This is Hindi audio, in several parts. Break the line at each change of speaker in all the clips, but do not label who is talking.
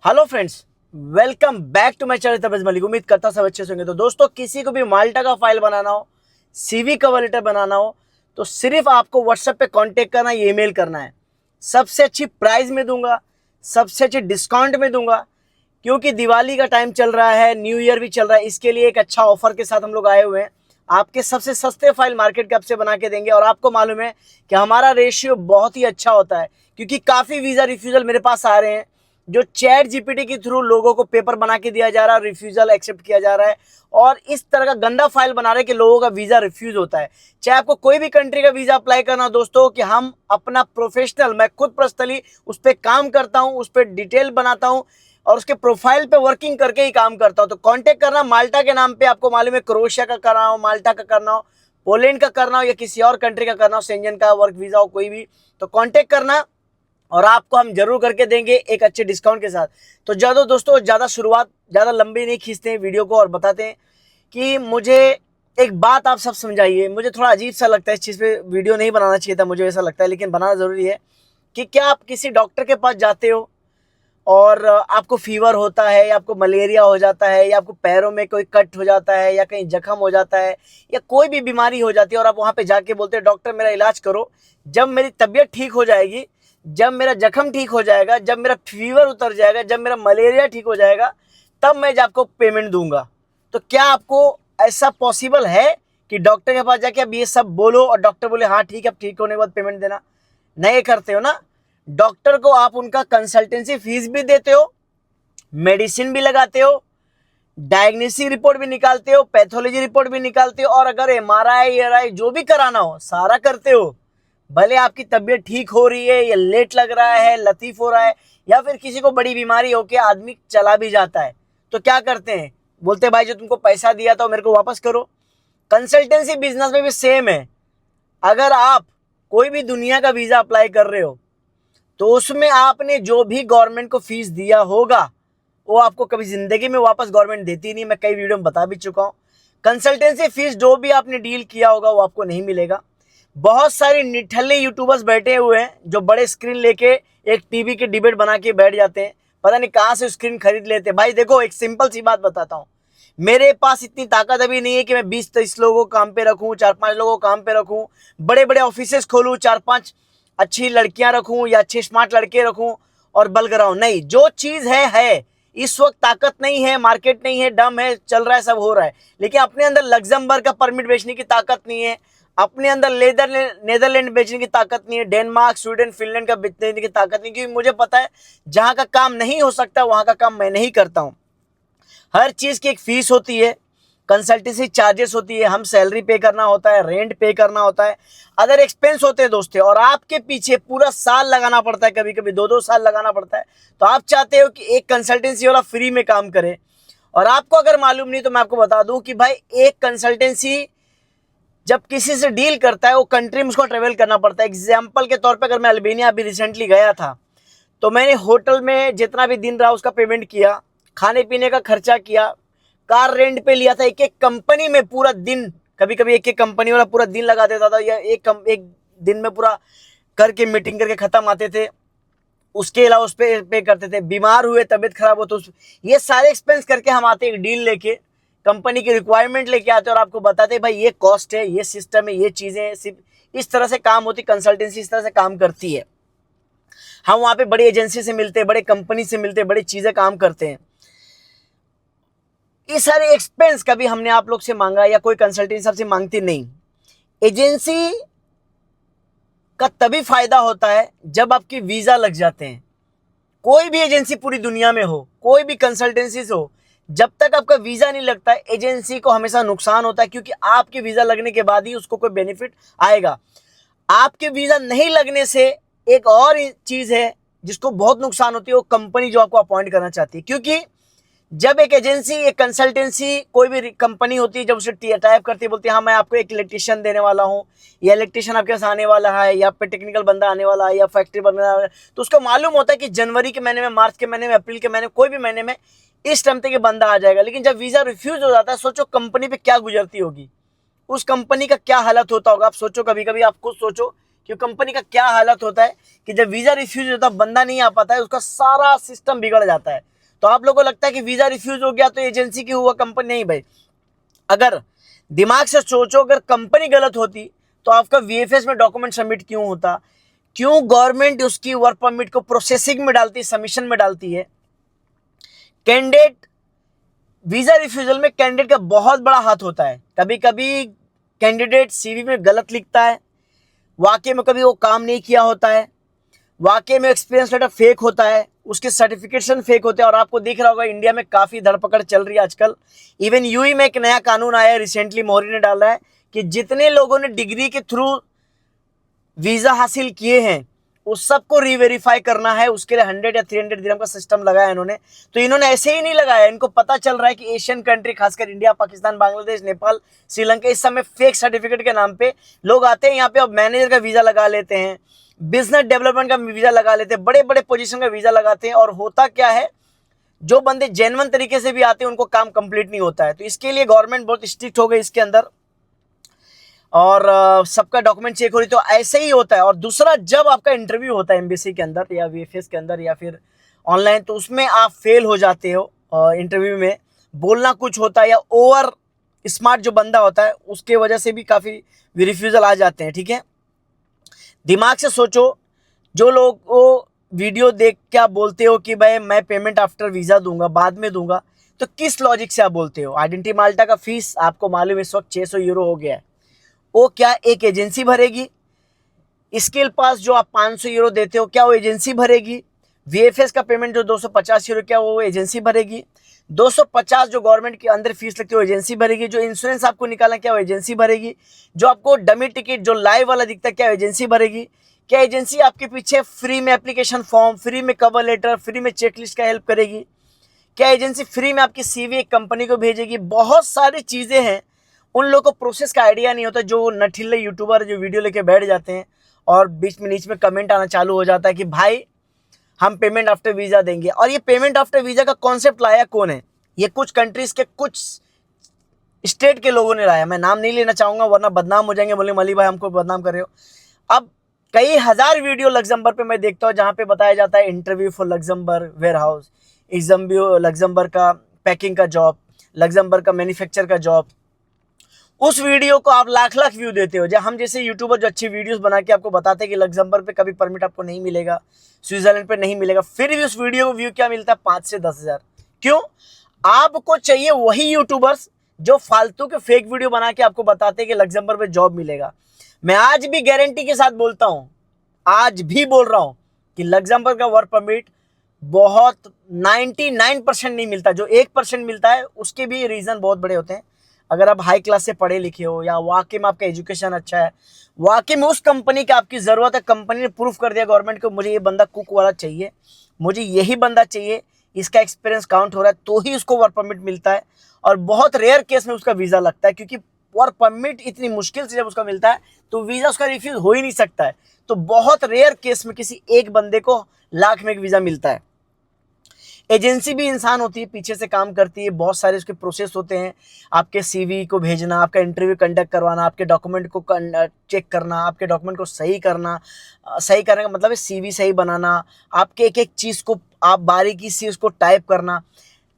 Hello friends, welcome back to my channel Tabrez Malik. उम्मीद करता सब अच्छे से होंगे। तो दोस्तों, किसी को भी माल्टा का फाइल बनाना हो, सीवी कवर लेटर बनाना हो, तो सिर्फ आपको व्हाट्सएप पे कांटेक्ट करना है, ईमेल करना है। सबसे अच्छी प्राइस में दूंगा, सबसे अच्छी डिस्काउंट में दूंगा, क्योंकि दिवाली का टाइम चल रहा है, न्यू ईयर भी चल रहा है। इसके लिए एक अच्छा ऑफर के साथ हम लोग आए हुए हैं। आपके सबसे सस्ते फाइल मार्केट कैप से बना के देंगे। और आपको मालूम है कि हमारा रेशियो बहुत ही अच्छा होता है, क्योंकि काफ़ी वीज़ा रिफ्यूज़ल मेरे पास आ रहे हैं, जो चैट जीपीटी के थ्रू लोगों को पेपर बना के दिया जा रहा है, रिफ्यूजल एक्सेप्ट किया जा रहा है। और इस तरह का गंदा फाइल बना रहे हैं कि लोगों का वीजा रिफ्यूज होता है। चाहे आपको कोई भी कंट्री का वीजा अप्लाई करना हो दोस्तों, कि हम अपना प्रोफेशनल, मैं खुद पर्सनली उस पर काम करता हूं, उस पर डिटेल बनाता हूं और उसके प्रोफाइल पे वर्किंग करके ही काम करता हूं। तो कांटेक्ट करना माल्टा के नाम पे। आपको मालूम है, क्रोएशिया का करना हो, माल्टा का करना हो, पोलैंड का करना हो या किसी और कंट्री का करना हो, शेंजन का वर्क वीजा हो, कोई भी, तो कांटेक्ट करना और आपको हम जरूर करके देंगे एक अच्छे डिस्काउंट के साथ। तो ज़्यादा दोस्तों, ज़्यादा लंबी नहीं खींचते हैं वीडियो को और बताते हैं कि मुझे एक बात आप सब समझाइए। मुझे थोड़ा अजीब सा लगता है, इस चीज़ पे वीडियो नहीं बनाना चाहिए था, मुझे ऐसा लगता है, लेकिन बनाना ज़रूरी है। कि क्या आप किसी डॉक्टर के पास जाते हो और आपको फीवर होता है, या आपको मलेरिया हो जाता है, या आपको पैरों में कोई कट हो जाता है, या कहीं जख्म हो जाता है, या कोई भी बीमारी हो जाती है, और आप वहाँ पे जाके बोलते हैं डॉक्टर मेरा इलाज करो, जब मेरी तबीयत ठीक हो जाएगी, जब मेरा जख्म ठीक हो जाएगा, जब मेरा फीवर उतर जाएगा, जब मेरा मलेरिया ठीक हो जाएगा, तब मैं आपको पेमेंट दूंगा। तो क्या आपको ऐसा पॉसिबल है कि डॉक्टर के पास जाके अब ये सब बोलो और डॉक्टर बोले हाँ ठीक है, अब ठीक होने के बाद पेमेंट देना? नहीं करते हो ना। डॉक्टर को आप उनका कंसल्टेंसी फीस भी देते हो, मेडिसिन भी लगाते हो, डायग्नोस्टिक रिपोर्ट भी निकालते हो, पैथोलॉजी रिपोर्ट भी निकालते हो, और अगर एमआरआई जो भी कराना हो सारा करते हो। भले आपकी तबीयत ठीक हो रही है, या लेट लग रहा है, लतीफ हो रहा है, या फिर किसी को बड़ी बीमारी हो के आदमी चला भी जाता है, तो क्या करते हैं, बोलते हैं भाई जो तुमको पैसा दिया था मेरे को वापस करो। कंसल्टेंसी बिजनेस में भी सेम है। अगर आप कोई भी दुनिया का वीजा अप्लाई कर रहे हो, तो उसमें आपने जो भी गवर्नमेंट को फीस दिया होगा, वो आपको कभी जिंदगी में वापस गवर्नमेंट देती नहीं। मैं कई वीडियो में बता भी चुका हूं। कंसल्टेंसी फीस जो भी आपने डील किया होगा वो आपको नहीं मिलेगा। बहुत सारे निठल्ले यूट्यूबर्स बैठे हुए हैं जो बड़े स्क्रीन लेके एक टीवी की डिबेट बना के बैठ जाते हैं, पता नहीं कहां से स्क्रीन खरीद लेते हैं। भाई देखो, एक सिंपल सी बात बताता हूं, मेरे पास इतनी ताकत अभी नहीं है कि मैं 20-30 लोगों को काम पे रखूं, 4-5 लोगों को काम पे रखूं, बड़े बड़े ऑफिसेस खोलूं, 4-5 अच्छी लड़कियां रखूं या अच्छे स्मार्ट लड़के रखूं और बल कराऊं। नहीं, जो चीज है। इस वक्त ताकत नहीं है, मार्केट नहीं है, दम है, चल रहा है, सब हो रहा है, लेकिन अपने अंदर लग्जमबर्ग का परमिट बेचने की ताकत नहीं है, अपने अंदर नेदरलैंड बेचने की ताकत नहीं है, डेनमार्क, स्वीडन, फिनलैंड का बेचने की ताकत नहीं, क्योंकि मुझे पता है जहां का काम नहीं हो सकता वहां का काम मैं नहीं करता हूं। हर चीज की एक फीस होती है, कंसल्टेंसी चार्जेस होती है, हम सैलरी पे करना होता है, रेंट पे करना होता है, अदर एक्सपेंस होते हैं दोस्तों, और आपके पीछे पूरा साल लगाना पड़ता है, कभी कभी 2-2 साल लगाना पड़ता है। तो आप चाहते हो कि एक कंसल्टेंसी वाला फ्री में काम करे। और आपको अगर मालूम नहीं तो मैं आपको बता दूं कि भाई, एक कंसल्टेंसी जब किसी से डील करता है, वो कंट्री में उसको ट्रेवल करना पड़ता है। एग्जाम्पल के तौर पर अगर मैं अल्बानिया अभी रिसेंटली गया था, तो मैंने होटल में जितना भी दिन रहा उसका पेमेंट किया, खाने पीने का खर्चा किया, कार रेंट पे लिया था। एक एक कंपनी में पूरा दिन, कभी कभी एक एक कंपनी वाला पूरा दिन लगा देता था, या एक दिन में पूरा करके मीटिंग करके खत्म आते थे। उसके अलावा उस पे करते थे, बीमार हुए, तबियत खराब हो तो ये सारे एक्सपेंस करके हम आते, एक डील लेके, कंपनी की रिक्वायरमेंट लेके आते और आपको बताते भाई ये कॉस्ट है, ये सिस्टम है, ये चीजें हैं। सिर्फ इस तरह से काम होती, कंसल्टेंसी इस तरह से काम करती है। हम वहां पे बड़ी एजेंसी से मिलते हैं, बड़े कंपनी से मिलते हैं, बड़ी चीजें काम करते हैं। ये सारे एक्सपेंस कभी हमने आप लोग से मांगा या कोई कंसल्टेंसी सबसे मांगती नहीं। एजेंसी का तभी फायदा होता है जब आपकी वीजा लग जाते हैं। कोई भी एजेंसी पूरी दुनिया में हो, कोई भी कंसल्टेंसी हो, जब तक आपका वीजा नहीं लगता है, एजेंसी को हमेशा नुकसान होता है, क्योंकि आपके वीजा लगने के बाद ही उसको कोई बेनिफिट आएगा। आपके वीजा नहीं लगने से एक और चीज है जिसको बहुत नुकसान होती है, वो कंपनी जो आपको अपॉइंट करना चाहती है। क्योंकि जब एक एजेंसी, एक कंसल्टेंसी, कोई भी कंपनी होती है, जब उसे टाइप करती है, बोलती है हाँ मैं आपको एक इलेक्ट्रिशियन देने वाला हूँ, या इलेक्ट्रिशियन आपके पास आने वाला है, या पे टेक्निकल बंदा आने वाला है, या फैक्ट्री बंदा आने वाला है, तो उसको मालूम होता है कि जनवरी के महीने में, मार्च के महीने में, अप्रैल के महीने में, कोई भी महीने में इस टाइम तक ये बंदा आ जाएगा। लेकिन जब वीजा रिफ्यूज हो जाता है, सोचो कंपनी पे क्या गुजरती होगी, उस कंपनी का क्या हालत होता होगा। आप सोचो, कभी कभी आप खुद सोचो कि कंपनी का क्या हालत होता है कि जब वीजा रिफ्यूज होता है, बंदा नहीं आ पाता है, उसका सारा सिस्टम बिगड़ जाता है। तो आप लोगों को लगता है कि वीजा रिफ्यूज हो गया तो एजेंसी की हुआ, कंपनी नहीं भाई। अगर दिमाग से सोचो, अगर कंपनी गलत होती तो आपका वीएफएस में डॉक्यूमेंट सबमिट क्यों होता, क्यों गवर्नमेंट उसकी वर्क परमिट को प्रोसेसिंग में डालती है, सबमिशन में डालती है। कैंडिडेट वीजा रिफ्यूजल में कैंडिडेट का बहुत बड़ा हाथ होता है। कभी कभी कैंडिडेट सीवी में गलत लिखता है, वाकई में कभी वो काम नहीं किया होता है, वाकई में एक्सपीरियंस लेटर फेक होता है, उसके सर्टिफिकेशन फेक होते हैं। और आपको दिख रहा होगा इंडिया में काफ़ी धरपकड़ चल रही है आजकल। इवन यूई में एक नया कानून आया है रिसेंटली, मोदी ने डाला है कि जितने लोगों ने डिग्री के थ्रू वीज़ा हासिल किए हैं उस सबको रीवेरीफाई करना है। उसके लिए 100 या 300 दिरहम का सिस्टम लगाया इन्होंने। तो इन्होंने ऐसे ही नहीं लगाया, इनको पता चल रहा है कि एशियन कंट्री, खासकर इंडिया, पाकिस्तान, बांग्लादेश, नेपाल, श्रीलंका, इस समय फेक सर्टिफिकेट के नाम पे लोग आते हैं यहाँ पे और मैनेजर का वीज़ा लगा लेते हैं, बिजनेस डेवलपमेंट का वीज़ा लगा लेते हैं, बड़े बड़े पोजीशन का वीज़ा लगाते हैं। और होता क्या है, जो बंदे जेन्युइन तरीके से भी आते हैं उनको काम कंप्लीट नहीं होता है। तो इसके लिए गवर्नमेंट बहुत स्ट्रिक्ट हो गई इसके अंदर, और सबका डॉक्यूमेंट चेक हो रही। तो ऐसे ही होता है। और दूसरा, जब आपका इंटरव्यू होता है एम्बेसी के अंदर या वीएफएस के अंदर या फिर ऑनलाइन, तो उसमें आप फेल हो जाते हो। इंटरव्यू में बोलना कुछ होता है या ओवर स्मार्ट जो बंदा होता है उसके वजह से भी काफ़ी रिफ्यूज़ल आ जाते हैं। ठीक है, दिमाग से सोचो। जो लोग वो वीडियो देख के आप बोलते हो कि भाई मैं पेमेंट आफ्टर वीज़ा दूंगा, बाद में दूंगा, तो किस लॉजिक से आप बोलते हो? आइडेंटिटी माल्टा का फीस आपको मालूम इस वक्त 600 यूरो हो गया है। वो क्या एक एजेंसी भरेगी? स्किल पास जो आप 500 यूरो देते हो, क्या वो एजेंसी भरेगी? वीएफएस का पेमेंट जो 250 यूरो, क्या वो एजेंसी भरेगी? 250 जो गवर्नमेंट के अंदर फीस लगती है वो एजेंसी भरेगी? जो इंश्योरेंस आपको निकालना, क्या वो एजेंसी भरेगी? जो आपको डमी टिकट जो लाइव वाला दिखता है, क्या एजेंसी भरेगी? क्या एजेंसी आपके पीछे फ्री में एप्लीकेशन फॉर्म, फ्री में कवर लेटर, फ्री में चेकलिस्ट का हेल्प करेगी? क्या एजेंसी फ्री में आपकी सीवी एक कंपनी को भेजेगी? बहुत सारी चीज़ें हैं, उन लोगों को प्रोसेस का आइडिया नहीं होता। जो नठिल्ले यूट्यूबर जो वीडियो लेके बैठ जाते हैं और बीच में नीचे में कमेंट आना चालू हो जाता है कि भाई हम पेमेंट आफ्टर वीज़ा देंगे। और ये पेमेंट आफ्टर वीज़ा का कॉन्सेप्ट लाया कौन है? ये कुछ कंट्रीज के कुछ स्टेट के लोगों ने लाया। मैं नाम नहीं लेना चाहूँगा वरना बदनाम हो जाएंगे, बोले मली भाई हमको बदनाम कर रहे हो। अब कई हज़ार वीडियो लग्जमबर्ग पे मैं देखता हूँ जहाँ पे बताया जाता है interview for Luxembourg warehouse, Luxembourg का पैकिंग का जॉब, लग्जमबर्ग का मैन्युफैक्चर का जॉब। उस वीडियो को आप लाख लाख व्यू देते हो। जब हम जैसे यूट्यूबर जो अच्छी वीडियोस बना के आपको बताते हैं कि लग्जमबर्ग पे कभी परमिट आपको नहीं मिलेगा, स्विट्जरलैंड पे नहीं मिलेगा, फिर भी उस वीडियो को व्यू क्या मिलता है? 5 से 10 हज़ार। क्यों? आपको चाहिए वही यूट्यूबर्स जो फालतू के फेक वीडियो बना के आपको बताते हैं कि लग्जमबर्ग पे जॉब मिलेगा। मैं आज भी गारंटी के साथ बोलता हूँ, आज भी बोल रहा हूँ कि लग्जमबर्ग का वर्क परमिट बहुत 99% नहीं मिलता। जो 1% मिलता है उसके भी रीज़न बहुत बड़े होते हैं। अगर आप हाई क्लास से पढ़े लिखे हो या वाकई में आपका एजुकेशन अच्छा है, वाकई में उस कंपनी की आपकी ज़रूरत है, कंपनी ने प्रूफ कर दिया गवर्नमेंट को मुझे ये बंदा कुक वाला चाहिए, मुझे यही बंदा चाहिए, इसका एक्सपीरियंस काउंट हो रहा है, तो ही उसको वर्क परमिट मिलता है। और बहुत रेयर केस में उसका वीज़ा लगता है, क्योंकि वर्क परमिट इतनी मुश्किल से जब उसका मिलता है तो वीज़ा उसका रिफ्यूज़ हो ही नहीं सकता है। तो बहुत रेयर केस में किसी एक बंदे को लाख में एक वीज़ा मिलता है। एजेंसी भी इंसान होती है, पीछे से काम करती है, बहुत सारे उसके प्रोसेस होते हैं। आपके सीवी को भेजना, आपका इंटरव्यू कंडक्ट करवाना, आपके डॉक्यूमेंट को चेक करना, आपके डॉक्यूमेंट को सही करना। सही करने का मतलब है सीवी सही बनाना, आपके एक एक चीज़ को आप बारीकी से उसको टाइप करना।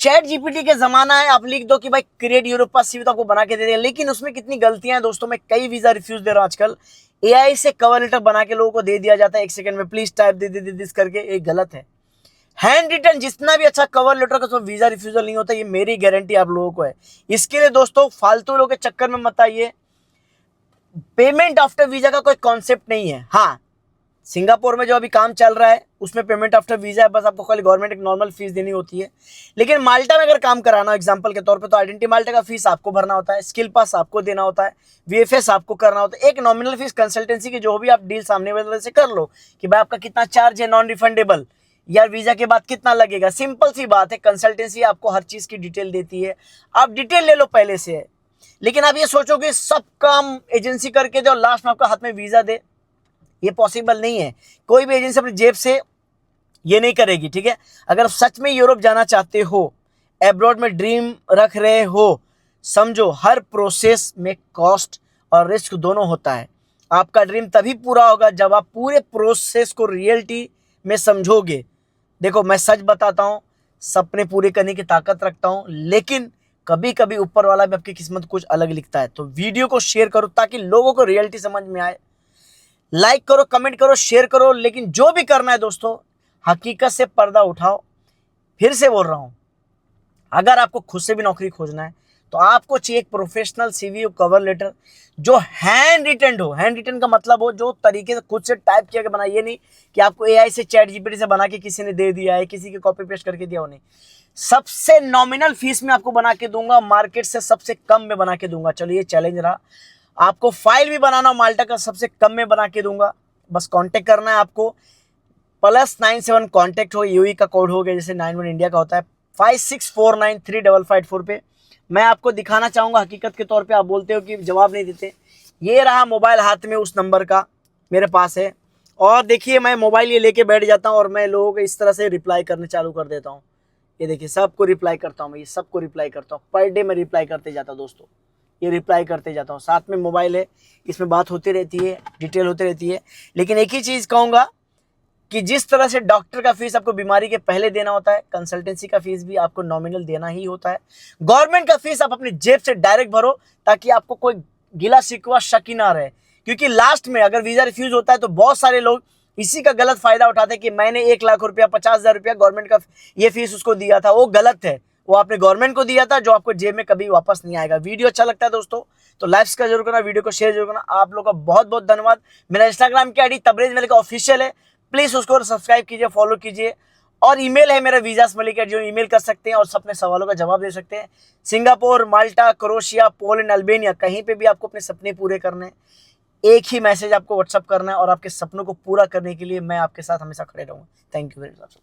चैट जीपीटी के ज़माना है, आप लिख दो कि भाई क्रिएट यूरोपा सीवी, तो आपको बना के दे देगा। लेकिन उसमें कितनी गलतियां हैं दोस्तों। मैं कई वीज़ा रिफ्यूज़ दे रहा हूँ आजकल, एआई से कवर लेटर बना के लोगों को दे दिया जाता है 1 सेकंड में, प्लीज़ टाइप दे दिस करके। ये गलत है। हैंड रिटन जितना भी अच्छा कवर लेटर का तो वीज़ा रिफ्यूजल नहीं होता, ये मेरी गारंटी आप लोगों को है। इसके लिए दोस्तों फालतू लोगों के चक्कर में मत आइए। पेमेंट आफ्टर वीज़ा का कोई कॉन्सेप्ट नहीं है। हाँ, सिंगापुर में जो अभी काम चल रहा है उसमें पेमेंट आफ्टर वीज़ा है, बस आपको खाली गवर्नमेंट एक नॉर्मल फीस देनी होती है। लेकिन माल्टा में अगर काम कराना एग्जांपल के तौर पे, तो आइडेंटिटी माल्टा का फीस आपको भरना होता है, स्किल पास आपको देना होता है, वीएफएस आपको करना होता है, एक नॉमिनल फीस कंसल्टेंसी की जो भी आप डील सामने वाले से कर लो कि भाई आपका कितना चार्ज है नॉन रिफंडेबल, यार वीज़ा के बाद कितना लगेगा। सिंपल सी बात है, कंसल्टेंसी आपको हर चीज़ की डिटेल देती है, आप डिटेल ले लो पहले से है। लेकिन आप ये सोचो कि सब काम एजेंसी करके दे और लास्ट में आपका हाथ में वीज़ा दे, ये पॉसिबल नहीं है। कोई भी एजेंसी अपनी जेब से ये नहीं करेगी। ठीक है, अगर सच में यूरोप जाना चाहते हो, एब्रॉड में ड्रीम रख रहे हो, समझो हर प्रोसेस में कॉस्ट और रिस्क दोनों होता है। आपका ड्रीम तभी पूरा होगा जब आप पूरे प्रोसेस को रियलिटी में समझोगे। देखो मैं सच बताता हूँ, सपने पूरे करने की ताकत रखता हूँ, लेकिन कभी कभी ऊपर वाला भी आपकी किस्मत कुछ अलग लिखता है। तो वीडियो को शेयर करो ताकि लोगों को रियलिटी समझ में आए। लाइक करो, कमेंट करो, शेयर करो, लेकिन जो भी करना है दोस्तों, हकीकत से पर्दा उठाओ। फिर से बोल रहा हूं, अगर आपको खुद से भी नौकरी खोजना है तो आपको चाहिए एक प्रोफेशनल सीवी और कवर लेटर जो हैंड रिटन हो। हैंड रिटन का मतलब हो जो तरीके से खुद से टाइप किया के बना, ये नहीं कि आपको एआई से, चैट जीपीटी से बना के किसी ने दे दिया है, किसी के कॉपी पेस्ट करके दिया हो। नहीं, सबसे नॉमिनल फीस में आपको बना के दूंगा, मार्केट से सबसे कम में बना के दूंगा। चलिए, चैलेंज रहा। आपको फाइल भी बनाना हो माल्टा का, सबसे कम में बना के दूंगा। बस कांटेक्ट करना है आपको, +97 कांटेक्ट हो, यूई का कोड हो गया, जैसे 91 इंडिया का होता है, 56493554 पे। मैं आपको दिखाना चाहूंगा हकीकत के तौर पे। आप बोलते हो कि जवाब नहीं देते, ये रहा मोबाइल हाथ में उस नंबर का मेरे पास है। और देखिए, मैं मोबाइल ये लेके बैठ जाता हूँ और मैं लोगों को इस तरह से रिप्लाई करने चालू कर देता हूँ। ये देखिए, सबको रिप्लाई करता हूँ मैं, ये सबको रिप्लाई करता हूँ। पर डे मैं रिप्लाई करते जाता हूँ दोस्तों, ये रिप्लाई करते जाता हूँ। साथ में मोबाइल है, इसमें बात होती रहती है, डिटेल होती रहती है। लेकिन एक ही चीज़ कहूँगा कि जिस तरह से डॉक्टर का फीस आपको बीमारी के पहले देना होता है, कंसल्टेंसी का फीस भी आपको नॉमिनल देना ही होता है। गवर्नमेंट का फीस आप अपनी जेब से डायरेक्ट भरो ताकि आपको कोई गिला शिकवा शक ही ना रहे। क्योंकि लास्ट में अगर वीजा रिफ्यूज होता है तो बहुत सारे लोग इसी का गलत फायदा उठाते हैं कि मैंने 1 लाख रुपया, 50,000 रुपया गवर्नमेंट का ये फीस उसको दिया था। वो गलत है, वो आपने गवर्नमेंट को दिया था, जो आपको जेब में कभी वापस नहीं आएगा। वीडियो अच्छा लगता है दोस्तों तो लाइक्स का जरूर करना, वीडियो को शेयर जरूर करना। आप लोगों का बहुत बहुत धन्यवाद। मेरा इंस्टाग्राम की आईडी तबरेज मलिक ऑफिशियल है, प्लीज उसको सब्सक्राइब कीजिए, फॉलो कीजिए। और ईमेल है मेरा वीजासमलिक, जो ईमेल कर सकते हैं और अपने सवालों का जवाब दे सकते हैं। सिंगापुर, माल्टा, क्रोएशिया, पोलैंड, अल्बानिया, कहीं पे भी आपको अपने सपने पूरे करने हैं, एक ही मैसेज आपको व्हाट्सअप करना है और आपके सपनों को पूरा करने के लिए मैं आपके साथ हमेशा खड़े रहूंगा। Thank you very much.